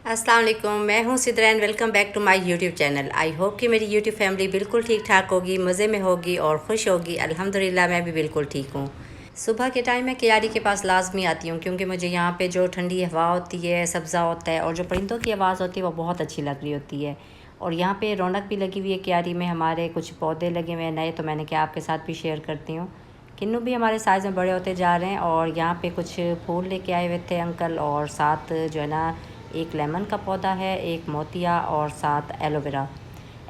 अस्सलाम वालेकुम, मैं हूँ Sidra and welcome back to my YouTube channel. I hope कि मेरी यूट्यूब फैमिली बिल्कुल ठीक ठाक होगी, मज़े में होगी और खुश होगी। अल्हम्दुलिल्लाह मैं भी बिल्कुल ठीक हूँ। सुबह के टाइम मैं क्यारी के पास लाजमी आती हूँ क्योंकि मुझे यहाँ पे जो ठंडी हवा होती है, सब्ज़ा होता है और जो परिंदों की आवाज़ होती है वो बहुत अच्छी लग रही होती है। और यहाँ पे रौनक भी लगी हुई है क्यारी में, हमारे कुछ पौधे लगे हुए हैं नए, तो मैंने क्या आपके साथ भी शेयर करती हूँ। किन्नू भी हमारे साइज़ में बड़े होते जा रहे हैं और यहाँ पे कुछ फूल लेके आए हुए थे अंकल, और साथ जो है ना एक लेमन का पौधा है, एक मोतिया और साथ एलोवेरा।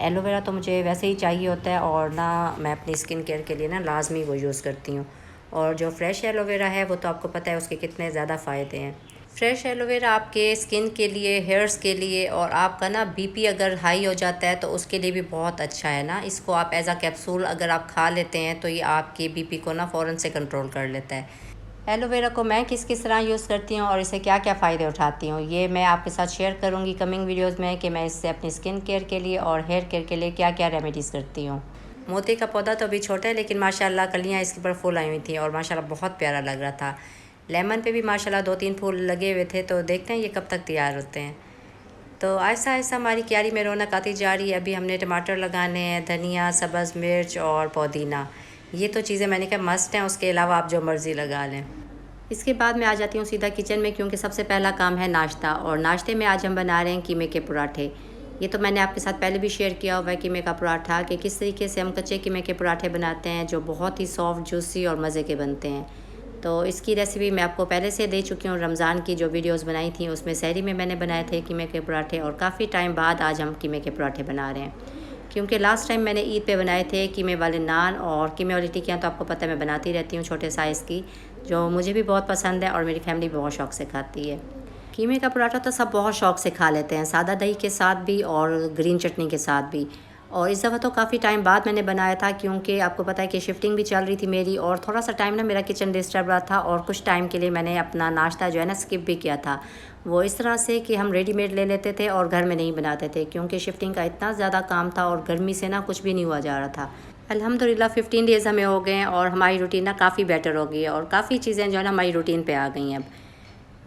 एलोवेरा तो मुझे वैसे ही चाहिए होता है और ना मैं अपनी स्किन केयर के लिए ना लाजमी वो यूज़ करती हूँ। और जो फ्रेश एलोवेरा है वो तो आपको पता है उसके कितने ज़्यादा फ़ायदे हैं। फ्रेश एलोवेरा आपके स्किन के लिए, हेयर्स के लिए, और आपका ना बीपी अगर हाई हो जाता है तो उसके लिए भी बहुत अच्छा है ना। इसको आप एज अ कैप्सूल अगर आप खा लेते हैं तो ये आपके बीपी को ना फ़ौरन से कंट्रोल कर लेता है। एलोवेरा को मैं किस किस तरह यूज़ करती हूँ और इसे क्या क्या फ़ायदे उठाती हूँ, ये मैं आपके साथ शेयर करूँगी कमिंग वीडियोस में कि मैं इससे अपनी स्किन केयर के लिए और हेयर केयर के लिए क्या क्या रेमेडीज़ करती हूँ। मोती का पौधा तो अभी छोटा है लेकिन माशाल्लाह कलियाँ इसके ऊपर फूल आई हुई थी और माशाल्लाह बहुत प्यारा लग रहा था। लेमन पे भी माशाल्लाह 2-3 फूल लगे हुए थे, तो देखते हैं ये कब तक तैयार होते हैं। तो ऐसा ऐसा हमारी क्यारी में रौनक आती जा रही है। अभी हमने टमाटर लगाने हैं, धनिया, सब्ज़ मिर्च और पुदीना। ये तो चीज़ें मैंने कहा मस्ट हैं, उसके अलावा आप जो मर्ज़ी लगा लें। इसके बाद मैं आ जाती हूँ सीधा किचन में क्योंकि सबसे पहला काम है नाश्ता, और नाश्ते में आज हम बना रहे हैं कीमे के पराठे। ये तो मैंने आपके साथ पहले भी शेयर किया हुआ है कीमे का पराठा, कि किस तरीके से हम कच्चे कीमे के पराठे बनाते हैं जो बहुत ही सॉफ्ट, जूसी और मज़े के बनते हैं। तो इसकी रेसिपी मैं आपको पहले से दे चुकी हूँ। रमज़ान की जो वीडियोस बनाई थी उसमें सहरी में मैंने बनाए थे कीमे के पराठे, और काफ़ी टाइम बाद आज हम कीमे के पराठे बना रहे हैं क्योंकि लास्ट टाइम मैंने ईद पे बनाए थे कीमे वाले नान, और कीमे वाली टिक्कियाँ तो आपको पता है मैं बनाती रहती हूँ छोटे साइज़ की, जो मुझे भी बहुत पसंद है और मेरी फैमिली बहुत शौक़ से खाती है। कीमे का पराठा तो सब बहुत शौक़ से खा लेते हैं, सादा दही के साथ भी और ग्रीन चटनी के साथ भी। और इस दफ़ा तो काफ़ी टाइम बाद मैंने बनाया था क्योंकि आपको पता है कि शिफ्टिंग भी चल रही थी मेरी, और थोड़ा सा टाइम ना मेरा किचन डिस्टर्ब रहा था, और कुछ टाइम के लिए मैंने अपना नाश्ता जो है ना स्किप भी किया था। वो इस तरह से कि हम रेडीमेड ले लेते थे और घर में नहीं बनाते थे क्योंकि शिफ्टिंग का इतना ज़्यादा काम था और गर्मी से ना कुछ भी नहीं हुआ जा रहा था। अल्हम्दुलिल्लाह 15 डेज़ हमें हो गए हैं और हमारी रूटीन ना काफ़ी बेटर हो गई है और काफ़ी चीज़ें जो है ना हमारी रूटीन पे आ गई हैं अब।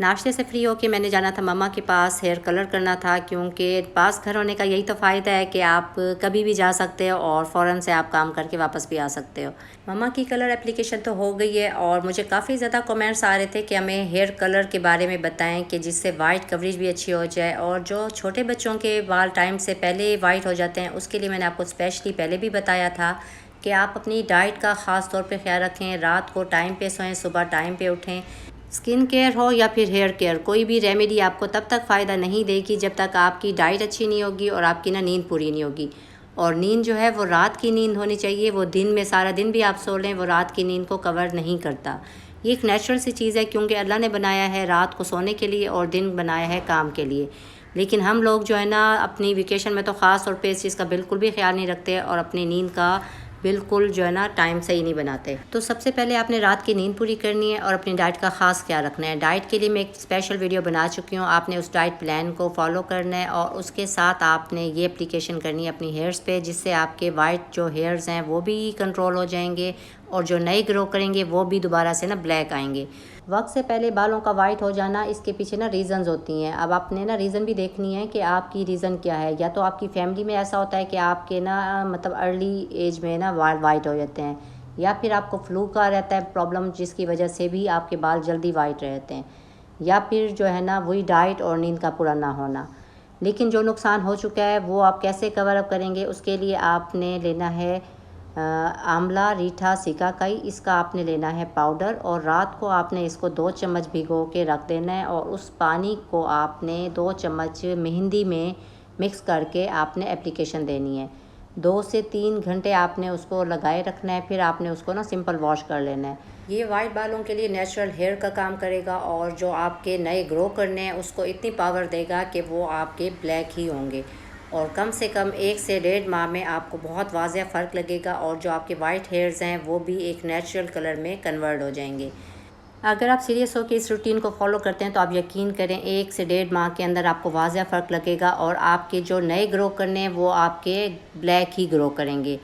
नाश्ते से फ्री होके मैंने जाना था मम्मा के पास, हेयर कलर करना था क्योंकि पास घर होने का यही तो फ़ायदा है कि आप कभी भी जा सकते हो और फ़ौरन से आप काम करके वापस भी आ सकते हो। मम्मा की कलर एप्लीकेशन तो हो गई है और मुझे काफ़ी ज़्यादा कमेंट्स आ रहे थे कि हमें हेयर कलर के बारे में बताएं कि जिससे वाइट कवरेज भी अच्छी हो जाए, और जो छोटे बच्चों के बाल टाइम से पहले वाइट हो जाते हैं उसके लिए मैंने आपको स्पेशली पहले भी बताया था कि आप अपनी डाइट का ख़ास तौर पे ख्याल रखें, रात को टाइम पे सोएं, सुबह टाइम पे उठें। स्किन केयर हो या फिर हेयर केयर, कोई भी रेमेडी आपको तब तक फ़ायदा नहीं देगी जब तक आपकी डाइट अच्छी नहीं होगी और आपकी ना नींद पूरी नहीं होगी। और नींद जो है वो रात की नींद होनी चाहिए, वो दिन में सारा दिन भी आप सो लें वो रात की नींद को कवर नहीं करता। ये एक नेचुरल सी चीज़ है क्योंकि अल्लाह ने बनाया है रात को सोने के लिए और दिन बनाया है काम के लिए। लेकिन हम लोग जो है ना अपनी वेकेशन में तो ख़ास तौर पे इस चीज़ का बिल्कुल भी ख्याल नहीं रखते और अपनी नींद का बिल्कुल जो है ना टाइम सही नहीं बनाते। तो सबसे पहले आपने रात की नींद पूरी करनी है और अपनी डाइट का ख़ास ख्याल रखना है। डाइट के लिए मैं एक स्पेशल वीडियो बना चुकी हूँ, आपने उस डाइट प्लान को फॉलो करना है और उसके साथ आपने ये एप्लीकेशन करनी है अपनी हेयर्स पे, जिससे आपके वाइट जो हेयर्स हैं वो भी कंट्रोल हो जाएंगे और जो नए ग्रो करेंगे वो भी दोबारा से ना ब्लैक आएंगे। वक्त से पहले बालों का वाइट हो जाना, इसके पीछे ना रीज़न्स होती हैं। अब आपने ना रीज़न भी देखनी है कि आपकी रीज़न क्या है। या तो आपकी फैमिली में ऐसा होता है कि आपके ना मतलब अर्ली एज में ना बाल वाइट हो जाते हैं, या फिर आपको फ्लू का रहता है प्रॉब्लम जिसकी वजह से भी आपके बाल जल्दी वाइट रहते हैं, या फिर जो है ना वही डाइट और नींद का पूरा ना होना। लेकिन जो नुकसान हो चुका है वो आप कैसे कवर अप करेंगे, उसके लिए आपने लेना है आंवला, रीठा, सिकाकाई, इसका आपने लेना है पाउडर, और रात को आपने इसको 2 चम्मच भिगो के रख देना है और उस पानी को आपने 2 चम्मच मेहंदी में मिक्स करके आपने एप्लीकेशन देनी है। 2 से 3 घंटे आपने उसको लगाए रखना है, फिर आपने उसको ना सिंपल वॉश कर लेना है। ये वाइट बालों के लिए नेचुरल हेयर का काम करेगा और जो आपके नए ग्रो करने हैं उसको इतनी पावर देगा कि वो आपके ब्लैक ही होंगे, और कम से कम 1 से 1.5 माह में आपको बहुत वाज़ेह फ़र्क लगेगा और जो आपके वाइट हेयर्स हैं वो भी एक नेचुरल कलर में कन्वर्ट हो जाएंगे। अगर आप सीरियस होकर इस रूटीन को फॉलो करते हैं तो आप यकीन करें 1 से 1.5 माह के अंदर आपको वाज़ेह फ़र्क लगेगा और आपके जो नए ग्रो करने हैं वो आपके ब्लैक ही ग्रो करेंगे।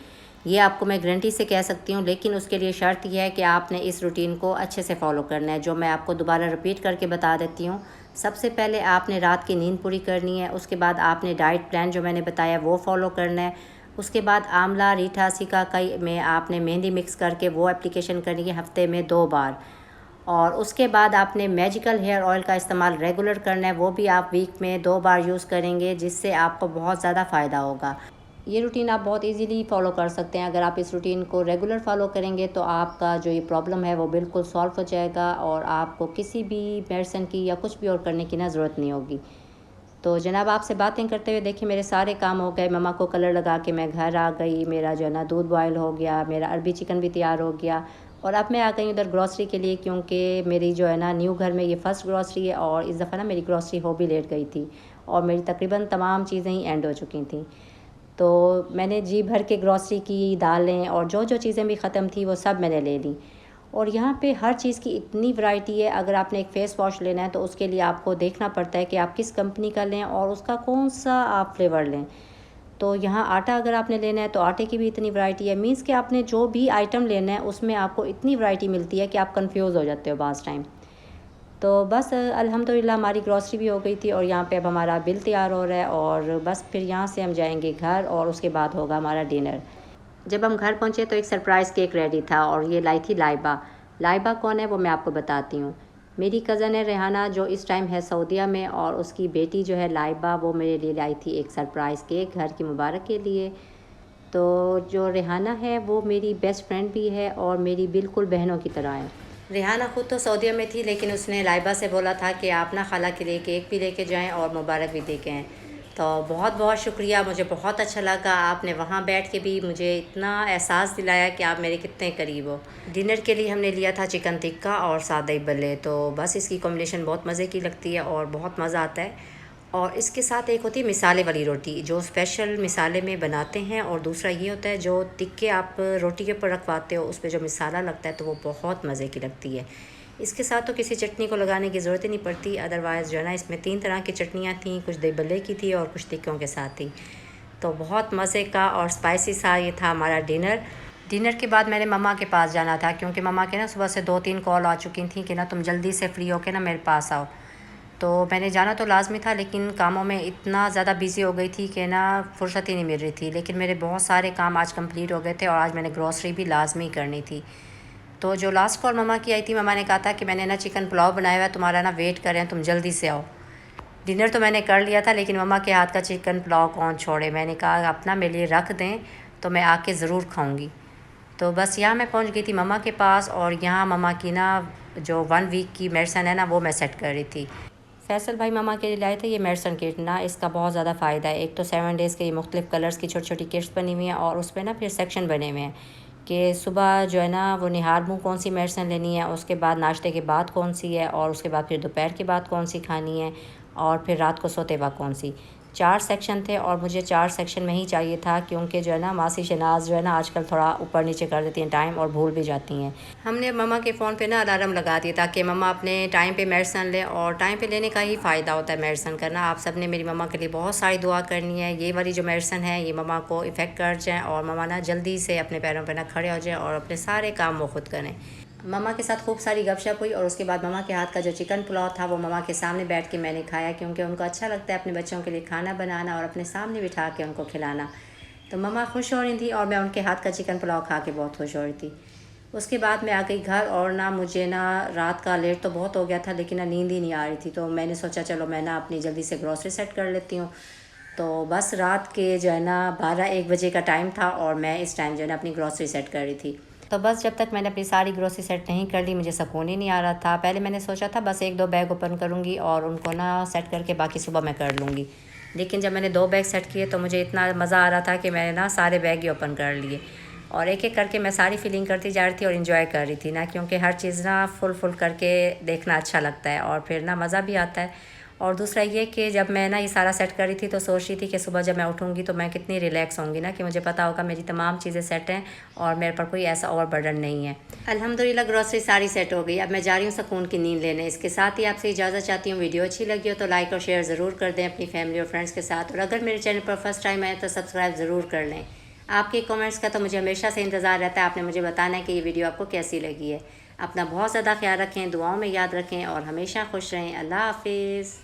ये आपको मैं गारंटी से कह सकती हूँ, लेकिन उसके लिए शर्त यह है कि आपने इस रूटीन को अच्छे से फॉलो करना है, जो मैं आपको दोबारा रिपीट करके बता देती हूँ। सबसे पहले आपने रात की नींद पूरी करनी है, उसके बाद आपने डाइट प्लान जो मैंने बताया वो फॉलो करना है। उसके बाद आंवला, रीठा, सिकाकाई में आपने मेहंदी मिक्स करके वो एप्लीकेशन करनी है हफ्ते में 2 बार। और उसके बाद आपने मैजिकल हेयर ऑयल का इस्तेमाल रेगुलर करना है, वो भी आप वीक में 2 बार यूज़ करेंगे, जिससे आपको बहुत ज़्यादा फ़ायदा होगा। ये रूटीन आप बहुत इजीली फॉलो कर सकते हैं। अगर आप इस रूटीन को रेगुलर फॉलो करेंगे तो आपका जो ये प्रॉब्लम है वो बिल्कुल सॉल्व हो जाएगा और आपको किसी भी मेडिसिन की या कुछ भी और करने की ना ज़रूरत नहीं होगी। तो जनाब, आपसे बातें करते हुए देखिए मेरे सारे काम हो गए। मम्मा को कलर लगा के मैं घर आ गई, मेरा जो है ना दूध बॉयल हो गया, मेरा अरबी चिकन भी तैयार हो गया। और अब मैं आ गई उधर ग्रॉसरी के लिए, क्योंकि मेरी जो है ना न्यू घर में ये फ़र्स्ट ग्रॉसरी है और इस दफ़ा ना मेरी ग्रॉसरी हो भी लेट गई थी और मेरी तकरीबन तमाम चीज़ें ही एंड हो चुकी थी। तो मैंने जी भर के ग्रॉसरी की, दालें और जो जो चीज़ें भी ख़त्म थी वो सब मैंने ले ली। और यहाँ पे हर चीज़ की इतनी वैरायटी है। अगर आपने एक फ़ेस वॉश लेना है तो उसके लिए आपको देखना पड़ता है कि आप किस कंपनी का लें और उसका कौन सा आप फ्लेवर लें। तो यहाँ आटा अगर आपने लेना है तो आटे की भी इतनी वैरायटी है। मीन्स कि आपने जो भी आइटम लेना है उसमें आपको इतनी वैरायटी मिलती है कि आप कंफ्यूज हो जाते हो बाज़ टाइम। तो बस अल्हम्दुलिल्लाह हमारी ग्रॉसरी भी हो गई थी और यहाँ पे अब हमारा बिल तैयार हो रहा है और बस फिर यहाँ से हम जाएंगे घर और उसके बाद होगा हमारा डिनर। जब हम घर पहुँचे तो एक सरप्राइज़ केक रेडी था और ये लाई थी लाइबा। लाइबा कौन है वो मैं आपको बताती हूँ। मेरी कज़न है रेहाना, जो इस टाइम है सऊदीया में, और उसकी बेटी जो है लाइबा, वो मेरे लिए लाई थी एक सरप्राइज़ केक घर की मुबारक के लिए। तो जो रेहाना है वो मेरी बेस्ट फ्रेंड भी है और मेरी बिल्कुल बहनों की तरह है। रेहाना ख़ुद तो सऊदीया में थी, लेकिन उसने लाइबा से बोला था कि आप ना खाला के लिए केक भी लेके जाएं और मुबारक भी दे के आएँ। तो बहुत बहुत शुक्रिया, मुझे बहुत अच्छा लगा। आपने वहाँ बैठ के भी मुझे इतना एहसास दिलाया कि आप मेरे कितने करीब हो। डिनर के लिए हमने लिया था चिकन टिक्का और सादे बल्ले। तो बस इसकी कॉम्बिनेशन बहुत मज़े की लगती है और बहुत मज़ा आता है। और इसके साथ एक होती है मिसाले वाली रोटी, जो स्पेशल मिसाले में बनाते हैं, और दूसरा ये होता है जो टिक्के आप रोटी के ऊपर रखवाते हो, उस पर जो मिसाला लगता है तो वो बहुत मज़े की लगती है। इसके साथ तो किसी चटनी को लगाने की ज़रूरत ही नहीं पड़ती। अदरवाइज़ जो है ना, इसमें 3 तरह की चटनियाँ थीं, कुछ दही की थी और कुछ टिक्कों के साथ थी। तो बहुत मज़े का और स्पाइसी सा ये था हमारा डिनर। डिनर के बाद मैंने मम्मा के पास जाना था, क्योंकि मम्मा के ना सुबह से 2-3 कॉल आ चुकी थी कि ना तुम जल्दी से फ्री होकर ना मेरे पास आओ। तो मैंने जाना तो लाज़मी था, लेकिन कामों में इतना ज़्यादा बिज़ी हो गई थी कि ना फुर्सत ही नहीं मिल रही थी। लेकिन मेरे बहुत सारे काम आज कंप्लीट हो गए थे और आज मैंने ग्रॉसरी भी लाजमी करनी थी। तो जो लास्ट कॉल मम्मा की आई थी, मम्मा ने कहा था कि मैंने ना चिकन पुलाव बनाया हुआ है, तुम्हारा ना वेट कर रहे हैं, तुम जल्दी से आओ। डिनर तो मैंने कर लिया था, लेकिन मम्मा के हाथ का चिकन पुलाव कौन छोड़े। मैंने कहा अपना मेरे लिए रख दें तो मैं आके ज़रूर खाऊँगी। तो बस यहाँ मैं पहुँच गई थी मम्मा के पास, और यहाँ मम्मा की ना जो 1 वीक की मेडिसिन है ना वो मैं सेट कर रही थी। फैसल भाई मम्मा के लिए लाए थे ये मेडिसिन किट ना, इसका बहुत ज़्यादा फ़ायदा है। एक तो 7 डेज़ के ये मुख्तलिफ़ कलर्स की छोटी छोटी किट्स बनी हुई हैं और उस पर ना फिर सेक्शन बने हुए हैं कि सुबह जो है ना वो निहार मुँह कौन सी मेडिसिन लेनी है, उसके बाद नाश्ते के बाद कौन सी है, और उसके बाद फिर दोपहर के बाद कौन सी खानी है, और फिर रात को सोते वक्त कौन सी। 4 सेक्शन थे और मुझे 4 सेक्शन में ही चाहिए था, क्योंकि जो है ना मासी शनाज जो है ना आजकल थोड़ा ऊपर नीचे कर देती हैं टाइम और भूल भी जाती हैं। हमने मम्मा के फ़ोन पे ना अलार्म लगा दिया ताकि मम्मा अपने टाइम पे मेडिसिन लें, और टाइम पे लेने का ही फ़ायदा होता है मेडिसिन करना। आप सब ने मेरी मम्मा के लिए बहुत सारी दुआ करनी है। ये वाली जो मेडिसिन है ये मम्मा को इफ़ेक्ट कर जाए और मम्मा ना जल्दी से अपने पैरों पर ना खड़े हो जाएँ और अपने सारे काम वो खुद करें। मम्मा के साथ खूब सारी गपशप हुई और उसके बाद मम्मा के हाथ का जो चिकन पुलाव था वो मम्मा के सामने बैठ के मैंने खाया, क्योंकि उनको अच्छा लगता है अपने बच्चों के लिए खाना बनाना और अपने सामने बिठा के उनको खिलाना। तो मम्मा खुश हो रही थी और मैं उनके हाथ का चिकन पुलाव खा के बहुत खुश हो रही थी। उसके बाद मैं आ गई घर, और ना मुझे ना रात का लेट तो बहुत हो गया था, लेकिन ना नींद ही नहीं आ रही थी। तो मैंने सोचा चलो मैं ना अपनी जल्दी से ग्रॉसरी सेट कर लेती हूँ। तो बस रात के जो है ना 12-1 बजे का टाइम था और मैं इस टाइम जो है ना अपनी ग्रॉसरी सेट कर रही थी। तो बस जब तक मैंने अपनी सारी ग्रोसरी सेट नहीं कर ली मुझे सुकून ही नहीं आ रहा था। पहले मैंने सोचा था बस 1-2 बैग ओपन करूँगी और उनको ना सेट करके बाकी सुबह मैं कर लूँगी, लेकिन जब मैंने 2 बैग सेट किए तो मुझे इतना मज़ा आ रहा था कि मैंने ना सारे बैग ही ओपन कर लिए और एक एक करके मैं सारी फीलिंग करती जा रही थी और इन्जॉय कर रही थी ना, क्योंकि हर चीज़ ना फुल करके देखना अच्छा लगता है और फिर ना मज़ा भी आता है। और दूसरा ये कि जब मैं ना ये सारा सेट कर रही थी तो सोच रही थी कि सुबह जब मैं उठूँगी तो मैं कितनी रिलैक्स होंगी ना, कि मुझे पता होगा मेरी तमाम चीज़ें सेट हैं और मेरे पर कोई ऐसा ओवर बर्डन नहीं है। अल्हम्दुलिल्लाह ग्रॉसरी सारी सेट हो गई। अब मैं जा रही हूँ सुकून की नींद लेने। इसके साथ ही आपसे इजाज़त चाहती हूँ। वीडियो अच्छी लगी हो तो लाइक और शेयर ज़रूर कर दें अपनी फैमिली और फ्रेंड्स के साथ, और अगर मेरे चैनल पर फर्स्ट टाइम आए तो सब्सक्राइब ज़रूर कर लें। आपके कमेंट्स का तो मुझे हमेशा से इंतज़ार रहता है। आपने मुझे बताना है कि ये वीडियो आपको कैसी लगी है। अपना बहुत ज़्यादा ख्याल रखें, दुआओं में याद रखें और हमेशा खुश रहें। अल्लाह हाफिज़।